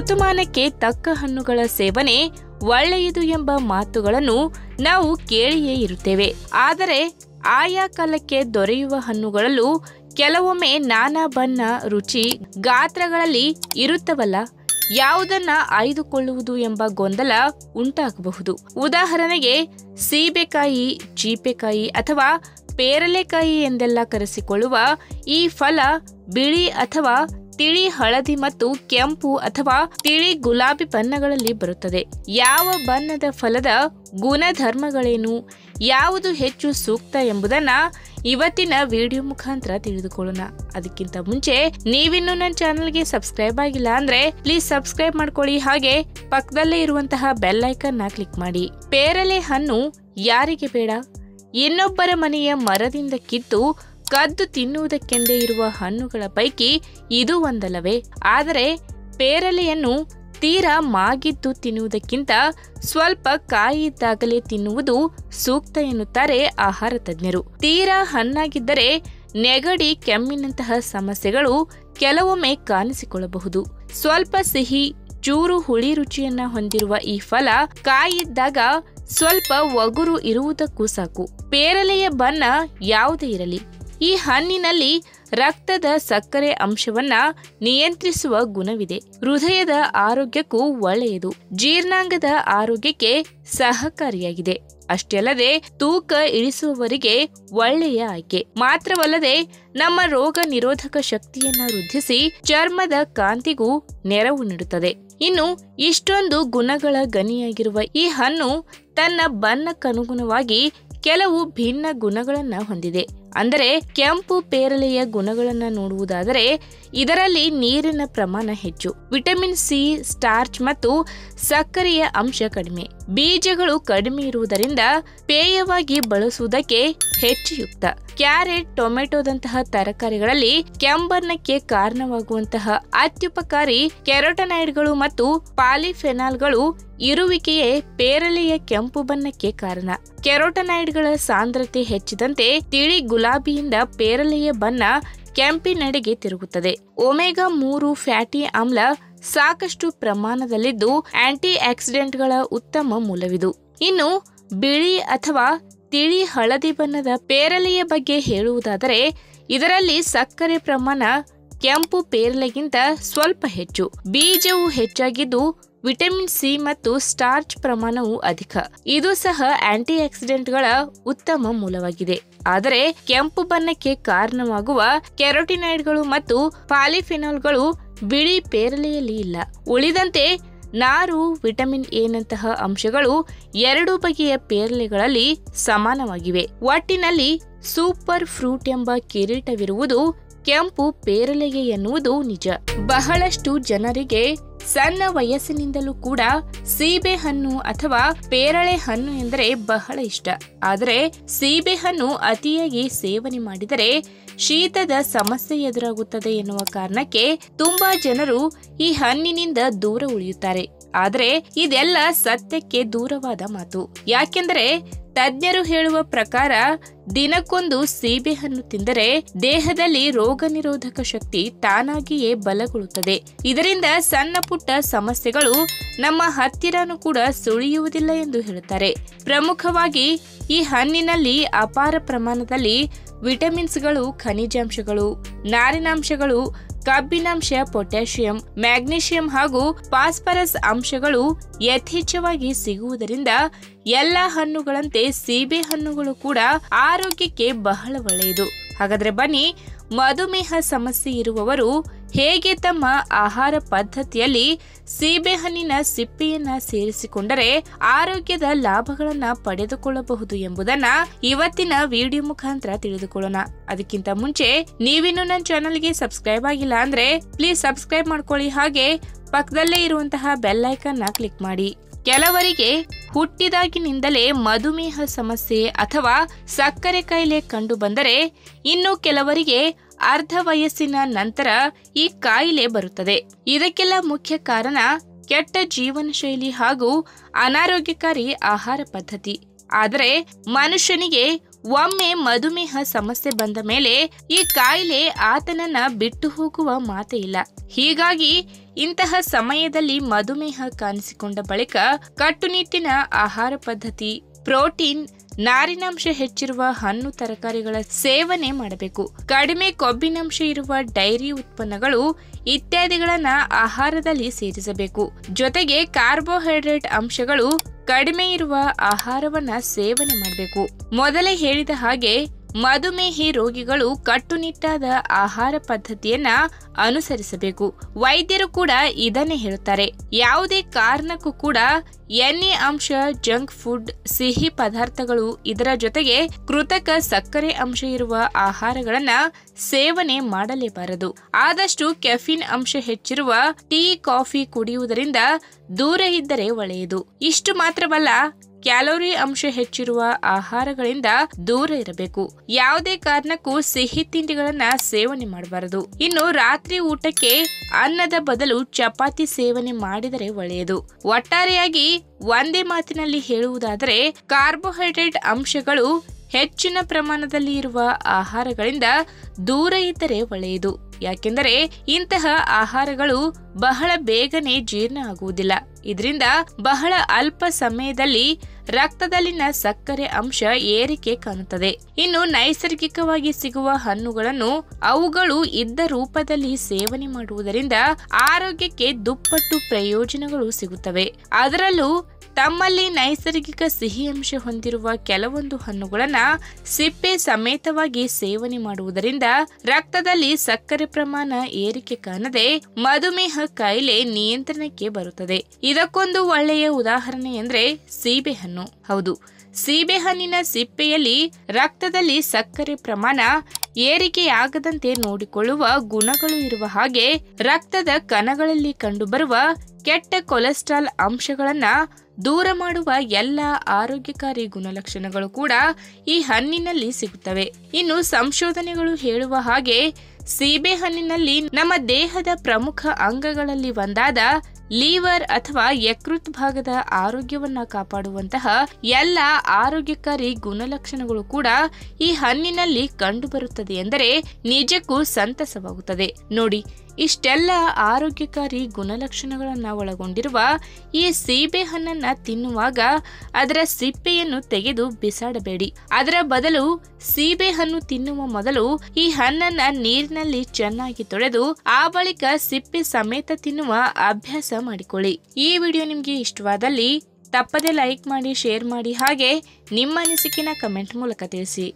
ಋತುಮಾನಕ್ಕೆ ತಕ್ಕ ಹಣ್ಣುಗಳ ಸೇವನೆ ಒಳ್ಳೆಯದು ಎಂಬ ಮಾತುಗಳನ್ನು ನಾವು ಕೇಳಿಯೇ ಇರುತ್ತೇವೆ. ಆದರೆ ಆಯಾ ಕಾಲಕ್ಕೆ ದೊರೆಯುವ ಹಣ್ಣುಗಳಲ್ಲೂ ಕೆಲವೊಮ್ಮೆ ನಾನಾ ಬಣ್ಣ, ರುಚಿ, ಗಾತ್ರಗಳಲ್ಲಿ ಇರುತ್ತವಲ್ಲ, ಯಾವುದನ್ನ ಆಯ್ದುಕೊಳ್ಳುವುದು ಎಂಬ ಗೊಂದಲ ಉಂಟಾಗಬಹುದು. ಉದಾಹರಣೆಗೆ ಸೀಬೆಕಾಯಿ, ಚೀಪೆಕಾಯಿ ಅಥವಾ ಪೇರಲೆಕಾಯಿ ಎಂದೆಲ್ಲ ಕರೆಸಿಕೊಳ್ಳುವ ಈ ಫಲ ಬಿಳಿ ಅಥವಾ ತಿಳಿ ಹಳದಿ ಮತ್ತು ಕೆಂಪು ಅಥವಾ ತಿಳಿ ಗುಲಾಬಿ ಬಣ್ಣಗಳಲ್ಲಿ ಬರುತ್ತದೆ. ಯಾವ ಬಣ್ಣದ ಫಲದ ಗುಣಧರ್ಮಗಳೇನು, ಯಾವುದು ಹೆಚ್ಚು ಸೂಕ್ತ ಎಂಬುದನ್ನ ಇವತ್ತಿನ ವಿಡಿಯೋ ಮುಖಾಂತರ ತಿಳಿದುಕೊಳ್ಳೋಣ. ಅದಕ್ಕಿಂತ ಮುಂಚೆ ನೀವಿನ್ನೂ ನನ್ನ ಚಾನಲ್ಗೆ ಸಬ್ಸ್ಕ್ರೈಬ್ ಆಗಿಲ್ಲ ಅಂದ್ರೆ ಪ್ಲೀಸ್ ಸಬ್ಸ್ಕ್ರೈಬ್ ಮಾಡ್ಕೊಳ್ಳಿ, ಹಾಗೆ ಪಕ್ಕದಲ್ಲೇ ಇರುವಂತಹ ಬೆಲ್ ಐಕನ್ ನ ಕ್ಲಿಕ್ ಮಾಡಿ. ಪೇರಲೆ ಹಣ್ಣು ಯಾರಿಗೆ ಬೇಡ? ಇನ್ನೊಬ್ಬರ ಮನೆಯ ಮರದಿಂದ ಕಿತ್ತು ಕದ್ದು ತಿನ್ನುವುದಕ್ಕೆಂದೇ ಇರುವ ಹಣ್ಣುಗಳ ಪೈಕಿ ಇದು ಒಂದಲ್ಲವೇ? ಆದರೆ ಪೇರಲೆಯನ್ನು ತೀರಾ ಮಾಗಿದ್ದು ತಿನ್ನುವುದಕ್ಕಿಂತ ಸ್ವಲ್ಪ ಕಾಯಿ ಇದ್ದಾಗಲೇ ತಿನ್ನುವುದು ಸೂಕ್ತ ಎನ್ನುತ್ತಾರೆ ಆಹಾರ ತಜ್ಞರು. ತೀರಾ ಹಣ್ಣಾಗಿದ್ದರೆ ನೆಗಡಿ, ಕೆಮ್ಮಿನಂತಹ ಸಮಸ್ಯೆಗಳು ಕೆಲವೊಮ್ಮೆ ಕಾಣಿಸಿಕೊಳ್ಳಬಹುದು. ಸ್ವಲ್ಪ ಸಿಹಿ, ಚೂರು ಹುಳಿ ರುಚಿಯನ್ನ ಹೊಂದಿರುವ ಈ ಫಲ ಕಾಯಿದ್ದಾಗ ಸ್ವಲ್ಪ ಒಗುರು ಇರುವುದಕ್ಕೂ ಸಾಕು. ಪೇರಲೆಯ ಬಣ್ಣ ಯಾವುದೇ ಇರಲಿ, ಈ ಹಣ್ಣಿನಲ್ಲಿ ರಕ್ತದ ಸಕ್ಕರೆ ಅಂಶವನ್ನ ನಿಯಂತ್ರಿಸುವ ಗುಣವಿದೆ. ಹೃದಯದ ಆರೋಗ್ಯಕ್ಕೂ ಒಳ್ಳೆಯದು, ಜೀರ್ಣಾಂಗದ ಆರೋಗ್ಯಕ್ಕೆ ಸಹಕಾರಿಯಾಗಿದೆ. ಅಷ್ಟೇ ಅಲ್ಲದೆ ತೂಕ ಇಳಿಸುವವರಿಗೆ ಒಳ್ಳೆಯ ಆಯ್ಕೆ. ಮಾತ್ರವಲ್ಲದೆ ನಮ್ಮ ರೋಗ ನಿರೋಧಕ ಶಕ್ತಿಯನ್ನ ವೃದ್ಧಿಸಿ ಚರ್ಮದ ಕಾಂತಿಗೂ ನೆರವು ನೀಡುತ್ತದೆ. ಇನ್ನು ಇಷ್ಟೊಂದು ಗುಣಗಳ ಗನಿಯಾಗಿರುವ ಈ ಹಣ್ಣು ತನ್ನ ಬಣ್ಣಕ್ಕನುಗುಣವಾಗಿ ಕೆಲವು ಭಿನ್ನ ಗುಣಗಳನ್ನ ಹೊಂದಿದೆ. ಅಂದರೆ ಕೆಂಪು ಪೇರಲೆಯ ಗುಣಗಳನ್ನ ನೋಡುವುದಾದರೆ ಇದರಲ್ಲಿ ನೀರಿನ ಪ್ರಮಾಣ ಹೆಚ್ಚು, ವಿಟಮಿನ್ ಸಿ, ಸ್ಟಾರ್ಚ್ ಮತ್ತು ಸಕ್ಕರೆಯ ಅಂಶ ಕಡಿಮೆ, ಬೀಜಗಳು ಕಡಿಮೆ ಇರುವುದರಿಂದ ಪೇಯವಾಗಿ ಬಳಸುವುದಕ್ಕೆ ಹೆಚ್ಚು ಯುಕ್ತ. ಕ್ಯಾರೆಟ್, ಟೊಮೆಟೊದಂತಹ ತರಕಾರಿಗಳಲ್ಲಿ ಕೆಂಬಣ್ಣಕ್ಕೆ ಕಾರಣವಾಗುವಂತಹ ಅತ್ಯುಪಕಾರಿ ಕೆರೋಟನಾಯ್ಡ್ಗಳು ಮತ್ತು ಪಾಲಿಫೆನಾಲ್ಗಳು ಇರುವಿಕೆಯೇ ಪೇರಲೆಯ ಕೆಂಪು ಬಣ್ಣಕ್ಕೆ ಕಾರಣ. ಕೆರೋಟನಾಯ್ಡ್ಗಳ ಸಾಂದ್ರತೆ ಹೆಚ್ಚಿದಂತೆ ತಿಳಿ ಗುಲಾಬಿಯಿಂದ ಪೇರಲೆಯ ಬಣ್ಣ ಕೆಂಪಿನೆಡೆಗೆ ತಿರುಗುತ್ತದೆ. ಒಮೆಗಾ 3 ಫ್ಯಾಟಿ ಆಮ್ಲ ಸಾಕಷ್ಟು ಪ್ರಮಾಣದಲ್ಲಿದ್ದು ಆಂಟಿ ಆಕ್ಸಿಡೆಂಟ್ಗಳ ಉತ್ತಮ ಮೂಲವಿದು. ಇನ್ನು ಬಿಳಿ ಅಥವಾ ತಿಳಿ ಹಳದಿ ಬಣ್ಣದ ಪೇರಲೆಯ ಬಗ್ಗೆ ಹೇಳುವುದಾದರೆ ಇದರಲ್ಲಿ ಸಕ್ಕರೆ ಪ್ರಮಾಣ ಕೆಂಪು ಪೇರಲೆಗಿಂತ ಸ್ವಲ್ಪ ಹೆಚ್ಚು, ಬೀಜವು ಹೆಚ್ಚಾಗಿದ್ದು ವಿಟಮಿನ್ ಸಿ ಮತ್ತು ಸ್ಟಾರ್ಚ್ ಪ್ರಮಾಣವು ಅಧಿಕ. ಇದು ಸಹ ಆಂಟಿ ಆಕ್ಸಿಡೆಂಟ್ಗಳ ಉತ್ತಮ ಮೂಲವಾಗಿದೆ. ಆದರೆ ಕೆಂಪು ಬಣ್ಣಕ್ಕೆ ಕಾರಣವಾಗುವ ಕೆರೋಟಿನಾಯ್ಡ್ಗಳು ಮತ್ತು ಪಾಲಿಫಿನಾಲ್ಗಳು ಬಿಳಿ ಪೇರಲೆಯಲ್ಲಿ ಇಲ್ಲ. ಉಳಿದಂತೆ ನಾರು, ವಿಟಮಿನ್ ಎ ನಂತಹ ಅಂಶಗಳು ಎರಡು ಬಗೆಯ ಪೇರಲೆಗಳಲ್ಲಿ ಸಮಾನವಾಗಿವೆ. ಒಟ್ಟಿನಲ್ಲಿ ಸೂಪರ್ ಫ್ರೂಟ್ ಎಂಬ ಕಿರೀಟವಿರುವುದು ಕೆಂಪು ಪೇರಲೆಗೆ ಎನ್ನುವುದು ನಿಜ. ಬಹಳಷ್ಟು ಜನರಿಗೆ ಸಣ್ಣ ವಯಸ್ಸಿನಿಂದಲೂ ಕೂಡ ಸೀಬೆ ಹಣ್ಣು ಅಥವಾ ಪೇರಳೆ ಹಣ್ಣು ಎಂದರೆ ಬಹಳ ಇಷ್ಟ. ಆದರೆ ಸೀಬೆ ಹಣ್ಣು ಅತಿಯಾಗಿ ಸೇವನೆ ಮಾಡಿದರೆ ಶೀತದ ಸಮಸ್ಯೆ ಎದುರಾಗುತ್ತದೆ ಎನ್ನುವ ಕಾರಣಕ್ಕೆ ತುಂಬಾ ಜನರು ಈ ಹಣ್ಣಿನಿಂದ ದೂರ ಉಳಿಯುತ್ತಾರೆ. ಆದರೆ ಇದೆಲ್ಲ ಸತ್ಯಕ್ಕೆ ದೂರವಾದ ಮಾತು. ಯಾಕೆಂದರೆ ತಜ್ಞರು ಹೇಳುವ ಪ್ರಕಾರ ದಿನಕ್ಕೊಂದು ಸೀಬೆ ಹಣ್ಣು ತಿಂದರೆ ದೇಹದಲ್ಲಿ ರೋಗ ನಿರೋಧಕ ಶಕ್ತಿ ತಾನಾಗಿಯೇ ಬಲಗೊಳ್ಳುತ್ತದೆ. ಇದರಿಂದ ಸಣ್ಣ ಪುಟ್ಟ ಸಮಸ್ಯೆಗಳು ನಮ್ಮ ಹತ್ತಿರನೂ ಕೂಡ ಸುಳಿಯುವುದಿಲ್ಲ ಎಂದು ಹೇಳುತ್ತಾರೆ. ಪ್ರಮುಖವಾಗಿ ಈ ಹಣ್ಣಿನಲ್ಲಿ ಅಪಾರ ಪ್ರಮಾಣದಲ್ಲಿ ವಿಟಮಿನ್ಸ್ಗಳು, ಖನಿಜಾಂಶಗಳು, ನಾರಿನಾಂಶಗಳು, ಕಬ್ಬಿನಾಂಶ, ಪೊಟ್ಯಾಷಿಯಂ, ಮ್ಯಾಗ್ನೀಷಿಯಂ ಹಾಗೂ ಫಾಸ್ಫರಸ್ ಅಂಶಗಳು ಯಥೇಚ್ಛವಾಗಿ ಸಿಗುವುದರಿಂದ ಎಲ್ಲ ಹಣ್ಣುಗಳಂತೆ ಸೀಬೆ ಹಣ್ಣುಗಳು ಕೂಡ ಆರೋಗ್ಯಕ್ಕೆ ಬಹಳ ಒಳ್ಳೆಯದು. ಹಾಗಾದ್ರೆ ಬನ್ನಿ, ಮಧುಮೇಹ ಸಮಸ್ಯೆ ಇರುವವರು ಹೇಗೆ ತಮ್ಮ ಆಹಾರ ಪದ್ಧತಿಯಲ್ಲಿ ಸೀಬೆಹಣ್ಣಿನ ಸಿಪ್ಪೆಯನ್ನ ಸೇರಿಸಿಕೊಂಡರೆ ಆರೋಗ್ಯದ ಲಾಭಗಳನ್ನ ಪಡೆದುಕೊಳ್ಳಬಹುದು ಎಂಬುದನ್ನ ಇವತ್ತಿನ ವಿಡಿಯೋ ಮುಖಾಂತರ ತಿಳಿದುಕೊಳ್ಳೋಣ. ಅದಕ್ಕಿಂತ ಮುಂಚೆ ನೀವಿನ್ನೂ ನನ್ನ ಚಾನಲ್ಗೆ ಸಬ್ಸ್ಕ್ರೈಬ್ ಆಗಿಲ್ಲ ಅಂದ್ರೆ ಪ್ಲೀಸ್ ಸಬ್ಸ್ಕ್ರೈಬ್ ಮಾಡ್ಕೊಳ್ಳಿ, ಹಾಗೆ ಪಕ್ಕದಲ್ಲೇ ಇರುವಂತಹ ಬೆಲ್ ಐಕಾನ್ ನ ಕ್ಲಿಕ್ ಮಾಡಿ. ಕೆಲವರಿಗೆ ಹುಟ್ಟಿದಾಗಿನಿಂದಲೇ ಮಧುಮೇಹ ಸಮಸ್ಯೆ ಅಥವಾ ಸಕ್ಕರೆ ಕಾಯಿಲೆ ಕಂಡು ಬಂದರೆ, ಇನ್ನು ಕೆಲವರಿಗೆ ಅರ್ಧ ವಯಸ್ಸಿನ ನಂತರ ಈ ಕಾಯಿಲೆ ಬರುತ್ತದೆ. ಇದಕ್ಕೆಲ್ಲ ಮುಖ್ಯ ಕಾರಣ ಕೆಟ್ಟ ಜೀವನ ಶೈಲಿ ಹಾಗೂ ಅನಾರೋಗ್ಯಕಾರಿ ಆಹಾರ ಪದ್ಧತಿ. ಆದರೆ ಮನುಷ್ಯನಿಗೆ ಒಮ್ಮೆ ಮಧುಮೇಹ ಸಮಸ್ಯೆ ಬಂದ ಮೇಲೆ ಈ ಕಾಯಿಲೆ ಆತನನ್ನ ಬಿಟ್ಟು ಹೋಗುವ ಮಾತೇ ಇಲ್ಲ. ಹೀಗಾಗಿ ಇಂತಹ ಸಮಯದಲ್ಲಿ ಮಧುಮೇಹ ಕಾಣಿಸಿಕೊಂಡ ಬಳಿಕ ಕಟ್ಟುನಿಟ್ಟಿನ ಆಹಾರ ಪದ್ಧತಿ, ಪ್ರೋಟೀನ್, ನಾರಿನಾಂಶ ಹೆಚ್ಚಿರುವ ಹಣ್ಣು ತರಕಾರಿಗಳ ಸೇವನೆ ಮಾಡಬೇಕು. ಕಡಿಮೆ ಕೊಬ್ಬಿನಾಂಶ ಇರುವ ಡೈರಿ ಉತ್ಪನ್ನಗಳು ಇತ್ಯಾದಿಗಳನ್ನ ಆಹಾರದಲ್ಲಿ ಸೇರಿಸಬೇಕು. ಜೊತೆಗೆ ಕಾರ್ಬೋಹೈಡ್ರೇಟ್ ಅಂಶಗಳು ಕಡಿಮೆ ಇರುವ ಆಹಾರವನ್ನ ಸೇವನೆ ಮಾಡಬೇಕು. ಮೊದಲೇ ಹೇಳಿದ ಹಾಗೆ ಮಧುಮೇಹಿ ರೋಗಿಗಳು ಕಟ್ಟುನಿಟ್ಟಾದ ಆಹಾರ ಪದ್ಧತಿಯನ್ನ ಅನುಸರಿಸಬೇಕು. ವೈದ್ಯರು ಕೂಡ ಇದನ್ನೇ ಹೇಳುತ್ತಾರೆ. ಯಾವುದೇ ಕಾರಣಕ್ಕೂ ಕೂಡ ಎಣ್ಣೆ ಅಂಶ, ಜಂಕ್ ಫುಡ್, ಸಿಹಿ ಪದಾರ್ಥಗಳು, ಇದರ ಜೊತೆಗೆ ಕೃತಕ ಸಕ್ಕರೆ ಅಂಶ ಇರುವ ಆಹಾರಗಳನ್ನ ಸೇವನೆ ಮಾಡಲೇಬಾರದು. ಆದಷ್ಟು ಕೆಫಿನ್ ಅಂಶ ಹೆಚ್ಚಿರುವ ಟೀ, ಕಾಫಿ ಕುಡಿಯುವುದರಿಂದ ದೂರ ಇದ್ದರೆ ಒಳ್ಳೆಯದು. ಇಷ್ಟು ಮಾತ್ರವಲ್ಲ, ಕ್ಯಾಲೋರಿ ಅಂಶ ಹೆಚ್ಚಿರುವ ಆಹಾರಗಳಿಂದ ದೂರ ಇರಬೇಕು. ಯಾವುದೇ ಕಾರಣಕ್ಕೂ ಸಿಹಿ ತಿಂಡಿಗಳನ್ನ ಸೇವನೆ ಮಾಡಬಾರದು. ಇನ್ನು ರಾತ್ರಿ ಊಟಕ್ಕೆ ಅನ್ನದ ಬದಲು ಚಪಾತಿ ಸೇವನೆ ಮಾಡಿದರೆ ಒಳ್ಳೆಯದು. ಒಟ್ಟಾರೆಯಾಗಿ ಒಂದೇ ಮಾತಿನಲ್ಲಿ ಹೇಳುವುದಾದರೆ, ಕಾರ್ಬೋಹೈಡ್ರೇಟ್ ಅಂಶಗಳು ಹೆಚ್ಚಿನ ಪ್ರಮಾಣದಲ್ಲಿ ಇರುವ ಆಹಾರಗಳಿಂದ ದೂರ ಇದ್ದರೆ ಒಳ್ಳೆಯದು. ಯಾಕೆಂದರೆ ಇಂತಹ ಆಹಾರಗಳು ಬಹಳ ಬೇಗನೆ ಜೀರ್ಣ ಆಗುವುದಿಲ್ಲ. ಇದರಿಂದ ಬಹಳ ಅಲ್ಪ ಸಮಯದಲ್ಲಿ ರಕ್ತದಲ್ಲಿನ ಸಕ್ಕರೆ ಅಂಶ ಏರಿಕೆ ಕಾಣುತ್ತದೆ. ಇನ್ನು ನೈಸರ್ಗಿಕವಾಗಿ ಸಿಗುವ ಹಣ್ಣುಗಳನ್ನು ಅವುಗಳು ಇದ್ದ ರೂಪದಲ್ಲಿ ಸೇವನೆ ಮಾಡುವುದರಿಂದ ಆರೋಗ್ಯಕ್ಕೆ ದುಪ್ಪಟ್ಟು ಪ್ರಯೋಜನಗಳು ಸಿಗುತ್ತವೆ. ಅದರಲ್ಲೂ ತಮ್ಮಲ್ಲಿ ನೈಸರ್ಗಿಕ ಸಿಹಿ ಅಂಶ ಹೊಂದಿರುವ ಕೆಲವೊಂದು ಹಣ್ಣುಗಳನ್ನ ಸಿಪ್ಪೆ ಸಮೇತವಾಗಿ ಸೇವನೆ ಮಾಡುವುದರಿಂದ ರಕ್ತದಲ್ಲಿ ಸಕ್ಕರೆ ಪ್ರಮಾಣ ಏರಿಕೆ ಕಾಣದೆ ಮಧುಮೇಹ ಕಾಯಿಲೆ ನಿಯಂತ್ರಣಕ್ಕೆ ಬರುತ್ತದೆ. ಇದಕ್ಕೊಂದು ಒಳ್ಳೆಯ ಉದಾಹರಣೆ ಎಂದ್ರೆ ಸೀಬೆಹಣ್ಣು. ಹೌದು, ಸೀಬೆಹಣ್ಣಿನ ಸಿಪ್ಪೆಯಲ್ಲಿ ರಕ್ತದಲ್ಲಿ ಸಕ್ಕರೆ ಪ್ರಮಾಣ ಏರಿಕೆಯಾಗದಂತೆ ನೋಡಿಕೊಳ್ಳುವ ಗುಣಗಳು ಇರುವ ಹಾಗೆ ರಕ್ತದ ಕಣಗಳಲ್ಲಿ ಕಂಡುಬರುವ ಕೆಟ್ಟ ಕೊಲೆಸ್ಟ್ರಾಲ್ ಅಂಶಗಳನ್ನ ದೂರ ಮಾಡುವ ಎಲ್ಲ ಆರೋಗ್ಯಕಾರಿ ಗುಣಲಕ್ಷಣಗಳು ಕೂಡ ಈ ಹಣ್ಣಿನಲ್ಲಿ ಸಿಗುತ್ತವೆ. ಇನ್ನು ಸಂಶೋಧನೆಗಳು ಹೇಳುವ ಹಾಗೆ ಸೀಬೆಹಣ್ಣಿನಲ್ಲಿ ನಮ್ಮ ದೇಹದ ಪ್ರಮುಖ ಅಂಗಗಳಲ್ಲಿ ಒಂದಾದ ಲಿವರ್ ಅಥವಾ ಯಕೃತ್ ಭಾಗದ ಆರೋಗ್ಯವನ್ನ ಕಾಪಾಡುವಂತಹ ಎಲ್ಲ ಆರೋಗ್ಯಕಾರಿ ಗುಣಲಕ್ಷಣಗಳು ಕೂಡ ಈ ಹಣ್ಣಿನಲ್ಲಿ ಕಂಡುಬರುತ್ತದೆ ಎಂದರೆ ನಿಜಕ್ಕೂ ಸಂತಸವಾಗುತ್ತದೆ. ನೋಡಿ, ಇಷ್ಟೆಲ್ಲ ಆರೋಗ್ಯಕಾರಿ ಗುಣಲಕ್ಷಣಗಳನ್ನ ಒಳಗೊಂಡಿರುವ ಈ ಸೀಬೆ ಹಣ್ಣನ್ನ ತಿನ್ನುವಾಗ ಅದರ ಸಿಪ್ಪೆಯನ್ನು ತೆಗೆದು ಬಿಸಾಡಬೇಡಿ. ಅದರ ಬದಲು ಸೀಬೆ ಹಣ್ಣು ತಿನ್ನುವ ಮೊದಲು ಈ ಹಣ್ಣನ್ನ ನೀರಿನಲ್ಲಿ ಚೆನ್ನಾಗಿ ತೊಳೆದು ಆ ಬಳಿಕ ಸಿಪ್ಪೆ ಸಮೇತ ತಿನ್ನುವ ಅಭ್ಯಾಸ ಮಾಡಿಕೊಳ್ಳಿ. ಈ ವಿಡಿಯೋ ನಿಮ್ಗೆ ಇಷ್ಟವಾದಲ್ಲಿ ತಪ್ಪದೆ ಲೈಕ್ ಮಾಡಿ, ಶೇರ್ ಮಾಡಿ, ಹಾಗೆ ನಿಮ್ಮ ಅನಿಸಿಕೆನ ಕಮೆಂಟ್ ಮೂಲಕ ತಿಳಿಸಿ.